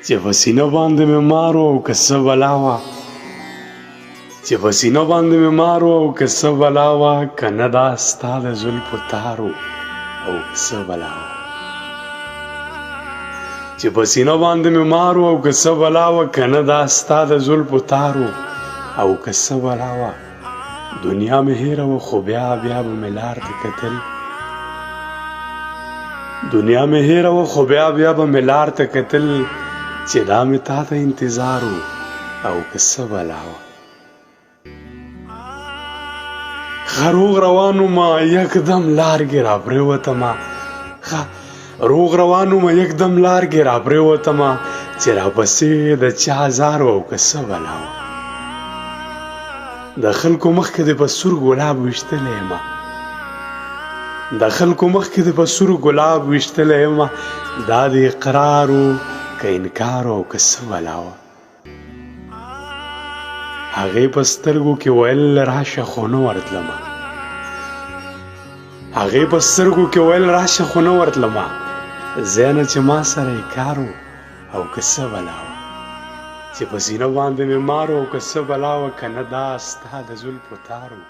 چې په سینه باندې مې مار و او که څه بلا وه چې په سینه باندې مې مار و او که څه بلا وه که نه دا ستا د زلفو تار و او که څه بلا وه چې په سینه باندې مې مار و او که څه بلا وه که نه دا ستا د زلفو تار و او که څه بلا وه دنیا مې هېره وه خو بیا به مې لار ته کتل دنیا مې هېره وه خو بیا به مې لار ته کتل چې دا مې تا ته انتظار و او که څه بلا وه ښه روغ روان ومه یکدم لارګې راپرېوتمه ښه روغ روان ومه یکدم لارګې راپرېوتمه چې راپسې د چا زار و او که څه بلا وه د خلکو مخکې دې په سور ګلاب ویشتلی یمه د خلکو مخکې دې په سور ګلاب ویشتلی یمه دا د اقرار و که انکار او که څه بلا وه هغې په سترګو کې ویل راشه خو نه ورتلمه هغې په سترګو کې ویل راشه خو نه ورتلمه ځای نه چې ما سره یې کار و او که څه بلا وه چې په سینه باندې مې مار و او که څه بلا وه که نه دا ستا د زلفو تار و